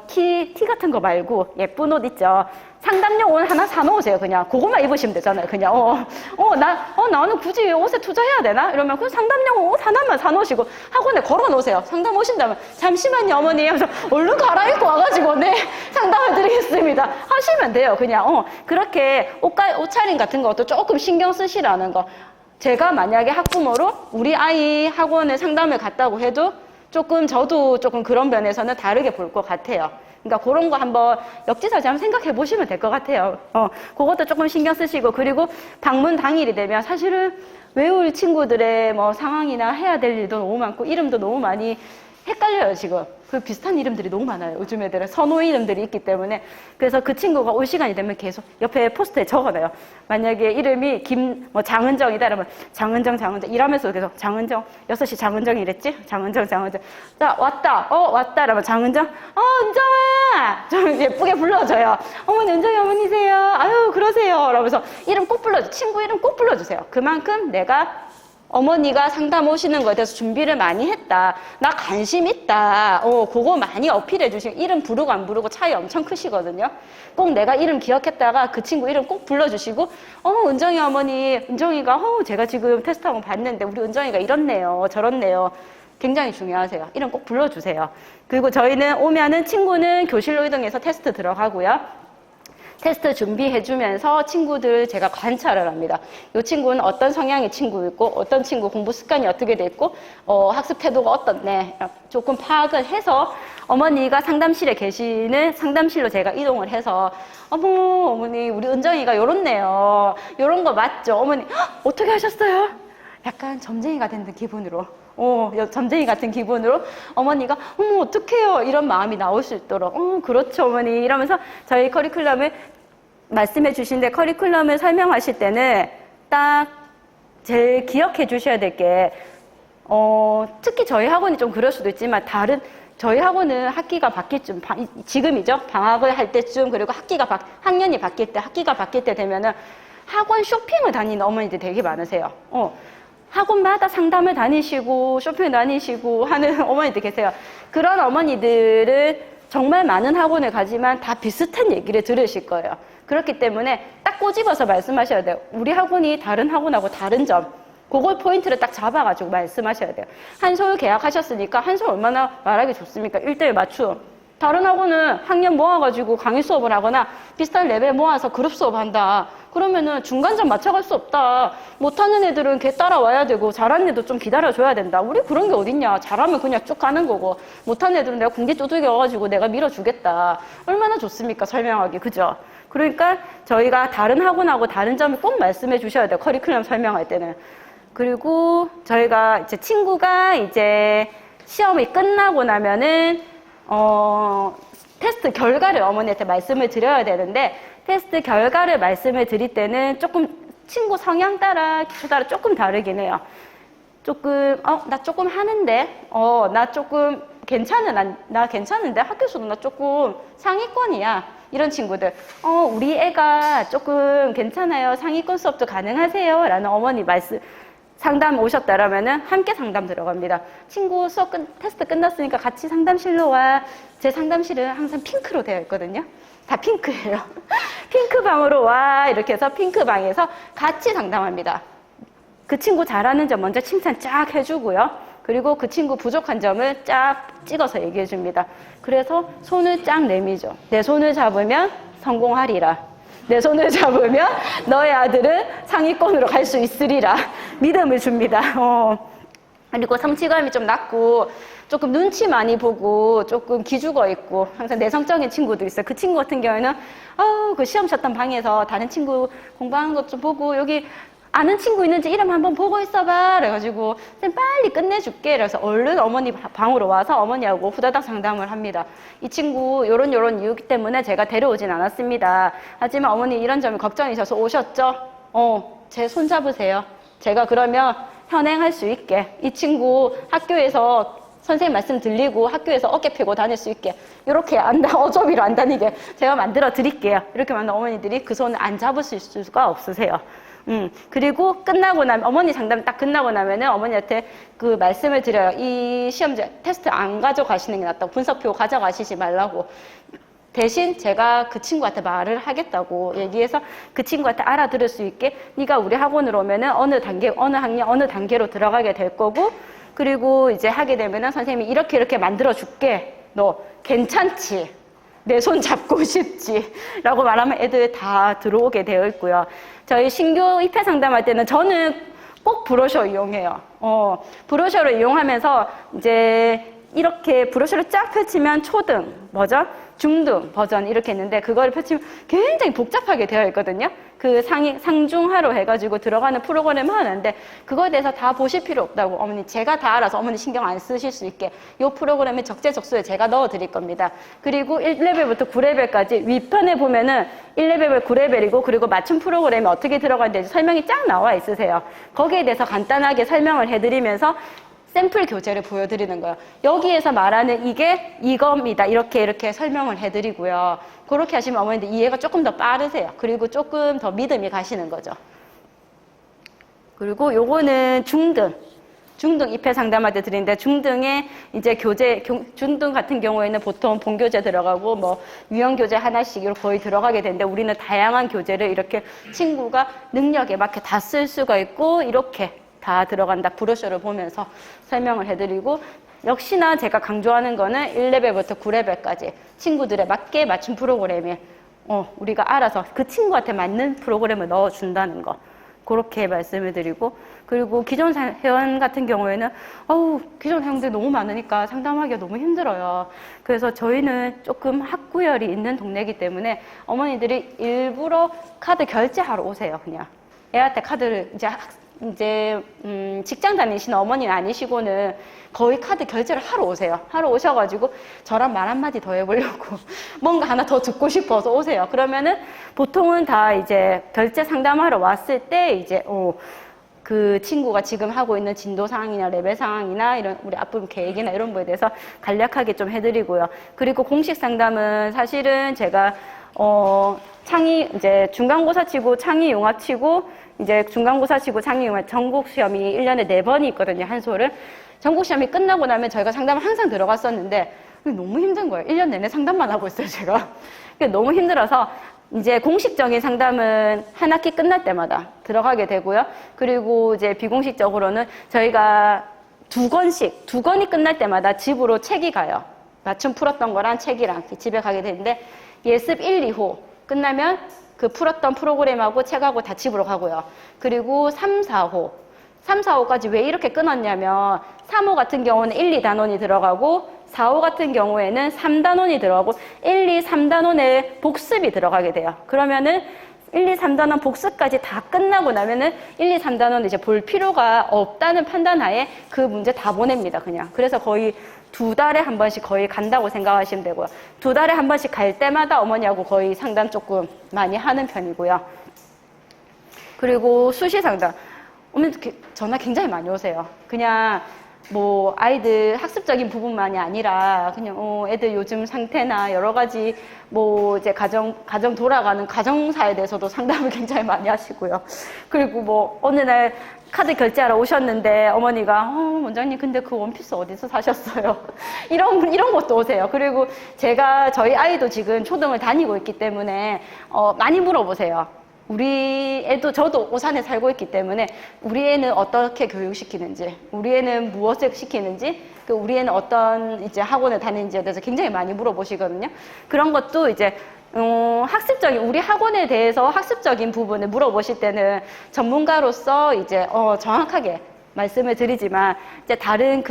티 같은 거 말고 예쁜 옷 있죠. 상담용 옷 하나 사놓으세요. 그냥 그것만 입으시면 되잖아요. 그냥 나는 굳이 옷에 투자해야 되나? 이러면 그 상담용 옷 하나만 사놓으시고 학원에 걸어놓으세요. 상담 오신다면 잠시만요 어머니 하면서 얼른 갈아입고 와가지고 상담을 드리겠습니다 하시면 돼요. 그냥 그렇게 옷차림 같은 것도 조금 신경 쓰시라는 거. 제가 만약에 학부모로 우리 아이 학원에 상담을 갔다고 해도 조금 저도 조금 그런 면에서는 다르게 볼 것 같아요. 그러니까 그런 거 한번 역지사지 한번 생각해 보시면 될 것 같아요. 그것도 조금 신경 쓰시고, 그리고 방문 당일이 되면 사실은 외울 친구들의 뭐 상황이나 해야 될 일도 너무 많고 이름도 너무 많이 헷갈려요, 지금. 그 비슷한 이름들이 너무 많아요. 요즘 애들은 선호 이름들이 있기 때문에. 그래서 그 친구가 올 시간이 되면 계속 옆에 포스트에 적어놔요. 만약에 이름이 장은정이다 이러면 장은정 일하면서 계속 장은정 6시 장은정이 이랬지? 장은정 자 왔다 이러면 장은정 은정아 좀 예쁘게 불러줘요. 어머니 은정이 어머니세요. 아유 그러세요 이러면서 이름 꼭 불러줘. 친구 이름 꼭 불러주세요. 그만큼 내가 어머니가 상담 오시는 거에 대해서 준비를 많이 했다. 나 관심 있다. 그거 많이 어필해 주시고, 이름 부르고 안 부르고 차이 엄청 크시거든요. 꼭 내가 이름 기억했다가 그 친구 이름 꼭 불러주시고, 은정이 어머니, 은정이가, 제가 지금 테스트 한번 봤는데 우리 은정이가 이렇네요. 저렇네요. 굉장히 중요하세요. 이름 꼭 불러주세요. 그리고 저희는 오면은 친구는 교실로 이동해서 테스트 들어가고요. 테스트 준비해주면서 친구들 제가 관찰을 합니다. 이 친구는 어떤 성향의 친구였고, 어떤 친구 공부 습관이 어떻게 돼 있고, 학습 태도가 어떻네. 조금 파악을 해서 어머니가 상담실에 계시는 상담실로 제가 이동을 해서, 어머니, 우리 은정이가 요렇네요. 요런 거 맞죠? 어머니, 어떻게 하셨어요? 약간 점쟁이가 된 기분으로. 점쟁이 같은 기분으로 어머니가 어떡해요 이런 마음이 나올 수 있도록 그렇죠 어머니 이러면서 저희 커리큘럼을 말씀해 주신데, 커리큘럼을 설명하실 때는 딱 제일 기억해 주셔야 될 게 특히 저희 학원이 좀 그럴 수도 있지만 저희 학원은 학기가 바뀔 쯤 지금이죠. 방학을 할 때쯤, 그리고 학년이 바뀔 때, 학기가 바뀔 때 되면은 학원 쇼핑을 다니는 어머니들이 되게 많으세요. 학원마다 상담을 다니시고 쇼핑을 다니시고 하는 어머니들 계세요. 그런 어머니들은 정말 많은 학원을 가지만 다 비슷한 얘기를 들으실 거예요. 그렇기 때문에 딱 꼬집어서 말씀하셔야 돼요. 우리 학원이 다른 학원하고 다른 점, 그걸 포인트를 딱 잡아가지고 말씀하셔야 돼요. 한솔 계약하셨으니까 한솔 얼마나 말하기 좋습니까? 1:1 맞춤. 다른 학원은 학년 모아가지고 강의 수업을 하거나 비슷한 레벨 모아서 그룹 수업한다. 그러면은 중간점 맞춰갈 수 없다. 못하는 애들은 걔 따라와야 되고 잘하는 애도 좀 기다려줘야 된다. 우리 그런 게 어딨냐. 잘하면 그냥 쭉 가는 거고, 못하는 애들은 내가 공기 두들겨가지고 내가 밀어주겠다. 얼마나 좋습니까 설명하기. 그죠? 그러니까 저희가 다른 학원하고 다른 점을 꼭 말씀해 주셔야 돼요. 커리큘럼 설명할 때는. 그리고 저희가 이제 친구가 이제 시험이 끝나고 나면은 테스트 결과를 어머니한테 말씀을 드려야 되는데, 테스트 결과를 말씀을 드릴 때는 조금 친구 성향 따라 기초 따라 조금 다르긴 해요. 조금 나 조금 하는데 나 조금 나 괜찮은데 학교 수도 나 조금 상위권이야. 이런 친구들 우리 애가 조금 괜찮아요. 상위권 수업도 가능하세요? 라는 어머니 상담 오셨다라면은 함께 상담 들어갑니다. 친구 테스트 끝났으니까 같이 상담실로 와. 제 상담실은 항상 핑크로 되어 있거든요. 다 핑크예요. 핑크방으로 와 이렇게 해서 핑크방에서 같이 상담합니다. 그 친구 잘하는 점 먼저 칭찬 쫙 해주고요. 그리고 그 친구 부족한 점을 쫙 찍어서 얘기해 줍니다. 그래서 손을 쫙 내밀죠. 내 손을 잡으면 성공하리라. 내 손을 잡으면 너의 아들은 상위권으로 갈 수 있으리라. 믿음을 줍니다. 그리고 성취감이 좀 낮고 조금 눈치 많이 보고 조금 기죽어 있고 항상 내성적인 친구도 있어요. 그 친구 같은 경우에는 그 시험 쳤던 방에서 다른 친구 공부하는 것 좀 보고 여기 아는 친구 있는지 이름 한번 보고 있어봐. 그래가지고 쌤 빨리 끝내줄게. 그래서 얼른 어머니 방으로 와서 어머니하고 후다닥 상담을 합니다. 이 친구 요런 이유 때문에 제가 데려오진 않았습니다. 하지만 어머니 이런 점이 걱정이셔서 오셨죠? 제 손 잡으세요. 제가 그러면 현행할 수 있게 이 친구 학교에서 선생님 말씀 들리고 학교에서 어깨 펴고 다닐 수 있게 이렇게 어저비로 안 다니게 제가 만들어 드릴게요. 이렇게 만든 어머니들이 그 손을 안 잡으실 수가 없으세요. 그리고 끝나고 나면 어머니 상담 딱 끝나고 나면은 어머니한테 그 말씀을 드려요. 이 시험지 테스트 안 가져가시는 게 낫다고. 분석표 가져가시지 말라고. 대신 제가 그 친구한테 말을 하겠다고 얘기해서 그 친구한테 알아들을 수 있게 네가 우리 학원으로 오면은 어느 학년 어느 단계로 들어가게 될 거고 그리고 이제 하게 되면은 선생님이 이렇게 만들어 줄게. 너 괜찮지? 내 손 잡고 싶지? 라고 말하면 애들 다 들어오게 되어 있고요. 저희 신규 입회 상담할 때는 저는 꼭 브로셔 이용해요. 브로셔를 이용하면서 이제 이렇게 브로셔를 쫙 펼치면 초등, 중등 버전 이렇게 있는데 그거를 펼치면 굉장히 복잡하게 되어 있거든요. 그 상중하로 해가지고 들어가는 프로그램은 하나인데 그거에 대해서 다 보실 필요 없다고. 어머니 제가 다 알아서 어머니 신경 안 쓰실 수 있게 이 프로그램에 적재적소에 제가 넣어 드릴 겁니다. 그리고 1레벨부터 9레벨까지 윗편에 보면은 1레벨 9레벨이고 그리고 맞춤 프로그램이 어떻게 들어가는지 설명이 쫙 나와 있으세요. 거기에 대해서 간단하게 설명을 해드리면서 샘플 교재를 보여드리는 거예요. 여기에서 말하는 이게 이겁니다. 이렇게 설명을 해드리고요. 그렇게 하시면 어머니들 이해가 조금 더 빠르세요. 그리고 조금 더 믿음이 가시는 거죠. 그리고 요거는 중등 입회 상담할 때 드리는데 중등에 이제 중등 같은 경우에는 보통 본교재 들어가고 뭐 유형 교재 하나씩 이렇게 거의 들어가게 되는데 우리는 다양한 교재를 이렇게 친구가 능력에 맞게 다 쓸 수가 있고 이렇게 다 들어간다. 브로셔를 보면서 설명을 해드리고 역시나 제가 강조하는 거는 1레벨부터 9레벨까지 친구들에 맞게 맞춤 프로그램에 우리가 알아서 그 친구한테 맞는 프로그램을 넣어준다는 거. 그렇게 말씀을 드리고 그리고 기존 회원 같은 경우에는 기존 회원들 너무 많으니까 상담하기가 너무 힘들어요. 그래서 저희는 조금 학구열이 있는 동네이기 때문에 어머니들이 일부러 카드 결제하러 오세요. 그냥 애한테 카드를 이제 직장 다니시는 어머니는 아니시고는 거의 카드 결제를 하러 오세요. 하러 오셔가지고 저랑 말 한마디 더 해보려고 뭔가 하나 더 듣고 싶어서 오세요. 그러면은 보통은 다 이제 결제 상담하러 왔을 때 이제 그 친구가 지금 하고 있는 진도 상황이나 레벨 상황이나 이런 우리 앞으로 계획이나 이런 거에 대해서 간략하게 좀 해드리고요. 그리고 공식 상담은 사실은 제가 이제 중간고사 치고 창의 융합 치고 이제 중간고사 치고 창의 융합 전국 시험이 1년에 4번이 있거든요. 한솔은. 전국 시험이 끝나고 나면 저희가 상담을 항상 들어갔었는데 너무 힘든 거예요. 1년 내내 상담만 하고 있어요, 제가. 너무 힘들어서 이제 공식적인 상담은 한 학기 끝날 때마다 들어가게 되고요. 그리고 이제 비공식적으로는 저희가 두 권이 끝날 때마다 집으로 책이 가요. 맞춤 풀었던 거랑 책이랑 집에 가게 되는데 예습 1, 2호 끝나면 그 풀었던 프로그램하고 책하고 다 집으로 가고요. 그리고 3, 4호. 3, 4호까지 왜 이렇게 끊었냐면 3호 같은 경우는 1, 2단원이 들어가고 4호 같은 경우에는 3단원이 들어가고 1, 2, 3단원에 복습이 들어가게 돼요. 그러면은 1, 2, 3단원 복습까지 다 끝나고 나면은 1, 2, 3단원 이제 볼 필요가 없다는 판단하에 그 문제 다 보냅니다, 그냥. 그래서 거의 2달에 한 번씩 거의 간다고 생각하시면 되고요. 2달에 한 번씩 갈 때마다 어머니하고 거의 상담 조금 많이 하는 편이고요. 그리고 수시 상담. 어머니 전화 굉장히 많이 오세요. 그냥 뭐 아이들 학습적인 부분만이 아니라 그냥 애들 요즘 상태나 여러 가지 뭐 이제 가정 돌아가는 가정사에 대해서도 상담을 굉장히 많이 하시고요. 그리고 뭐 어느 날 카드 결제하러 오셨는데 어머니가 원장님 근데 그 원피스 어디서 사셨어요? 이런 것도 오세요. 그리고 제가 저희 아이도 지금 초등을 다니고 있기 때문에 많이 물어보세요. 우리 애도 저도 오산에 살고 있기 때문에 우리 애는 어떻게 교육시키는지, 우리 애는 무엇을 시키는지, 우리 애는 어떤 이제 학원을 다니는지에 대해서 굉장히 많이 물어보시거든요. 그런 것도 이제 학습적인 우리 학원에 대해서 학습적인 부분을 물어보실 때는 전문가로서 이제 정확하게 말씀을 드리지만 이제 다른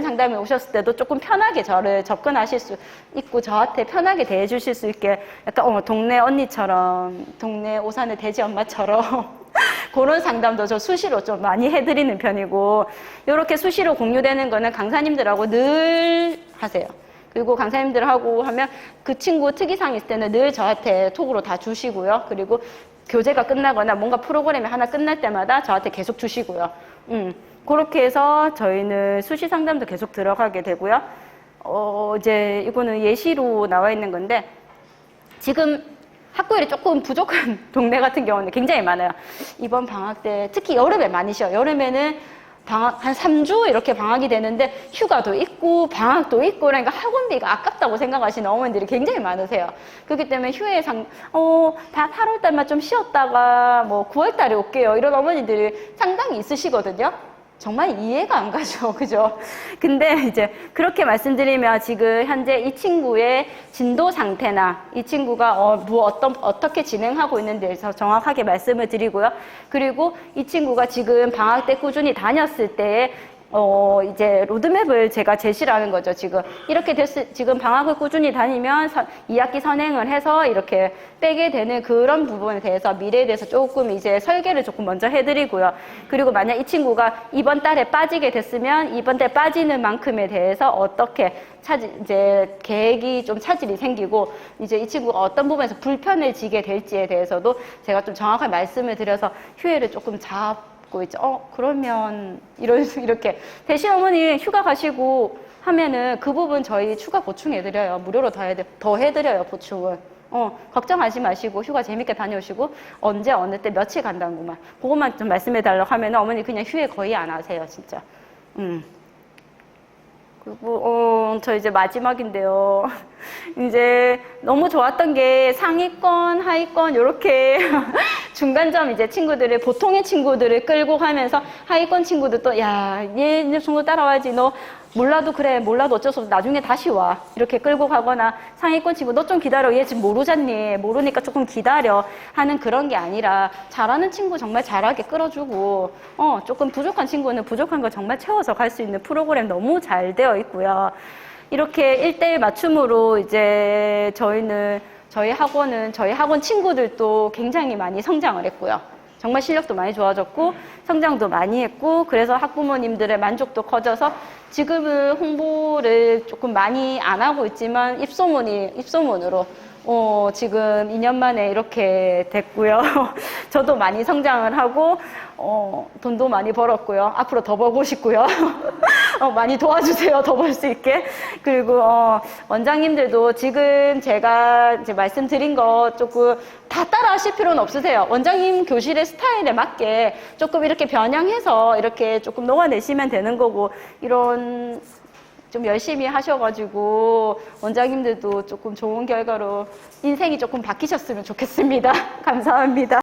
상담에 오셨을 때도 조금 편하게 저를 접근하실 수 있고 저한테 편하게 대해 주실 수 있게 약간 동네 언니처럼 동네 오산의 돼지 엄마처럼 그런 상담도 저 수시로 좀 많이 해드리는 편이고 이렇게 수시로 공유되는 거는 강사님들하고 늘 하세요. 그리고 강사님들하고 하면 그 친구 특이사항 있을 때는 늘 저한테 톡으로 다 주시고요. 그리고 교재가 끝나거나 뭔가 프로그램이 하나 끝날 때마다 저한테 계속 주시고요. 그렇게 해서 저희는 수시 상담도 계속 들어가게 되고요. 이제 이거는 예시로 나와 있는 건데 지금 학구열이 조금 부족한 동네 같은 경우는 굉장히 많아요. 이번 방학 때 특히 여름에 많이 쉬어요. 여름에는 방학 한 3주 이렇게 방학이 되는데 휴가도 있고 방학도 있고 그러니까 학원비가 아깝다고 생각하시는 어머니들이 굉장히 많으세요. 그렇기 때문에 휴회상 다 8월 달만 좀 쉬었다가 뭐 9월 달에 올게요. 이런 어머니들이 상당히 있으시거든요. 정말 이해가 안 가죠. 그죠? 근데 이제 그렇게 말씀드리면 지금 현재 이 친구의 진도 상태나 이 친구가 어떻게 진행하고 있는 데에서 정확하게 말씀을 드리고요. 그리고 이 친구가 지금 방학 때 꾸준히 다녔을 때에 이제 로드맵을 제가 제시를 하는 거죠. 지금 방학을 꾸준히 다니면 2학기 선행을 해서 이렇게 빼게 되는 그런 부분에 대해서 미래에 대해서 조금 이제 설계를 조금 먼저 해드리고요. 그리고 만약 이 친구가 이번 달에 빠지게 됐으면 이번 달 빠지는 만큼에 대해서 어떻게 이제 계획이 좀 차질이 생기고 이제 이 친구가 어떤 부분에서 불편해지게 될지에 대해서도 제가 좀 정확하게 말씀을 드려서 휴회를 조금 잡고 있죠. 그러면 이렇게 대신 어머니 휴가 가시고 하면은 그 부분 저희 추가 보충해드려요. 무료로 더 해드려요, 보충을. 걱정하지 마시고 휴가 재밌게 다녀오시고 언제 어느 때 며칠 간다는 것만 그것만 좀 말씀해달라고 하면 어머니 그냥 휴회 거의 안 하세요, 진짜. 그리고 저 이제 마지막인데요. 이제 너무 좋았던 게 상위권, 하위권 이렇게 중간점 이제 보통의 친구들을 끌고 가면서 하위권 친구들도 얘 정도 따라와야지 너 몰라도 그래 몰라도 어쩔 수 없어 나중에 다시 와 이렇게 끌고 가거나 상위권 친구 너 좀 기다려 얘 지금 모르잖니 모르니까 조금 기다려 하는 그런 게 아니라 잘하는 친구 정말 잘하게 끌어주고 조금 부족한 친구는 부족한 거 정말 채워서 갈 수 있는 프로그램 너무 잘 되어 있고요. 이렇게 1대1 맞춤으로 이제 저희 학원 친구들도 굉장히 많이 성장을 했고요. 정말 실력도 많이 좋아졌고 성장도 많이 했고 그래서 학부모님들의 만족도 커져서 지금은 홍보를 조금 많이 안 하고 있지만 입소문으로 지금 2년 만에 이렇게 됐고요. 저도 많이 성장을 하고 돈도 많이 벌었고요. 앞으로 더 벌고 싶고요. 많이 도와주세요. 더 벌 수 있게. 그리고 원장님들도 지금 제가 이제 말씀드린 거 조금 다 따라하실 필요는 없으세요. 원장님 교실의 스타일에 맞게 조금 이렇게 변형해서 이렇게 조금 녹아내시면 되는 거고 이런 좀 열심히 하셔가지고 원장님들도 조금 좋은 결과로 인생이 조금 바뀌셨으면 좋겠습니다. 감사합니다.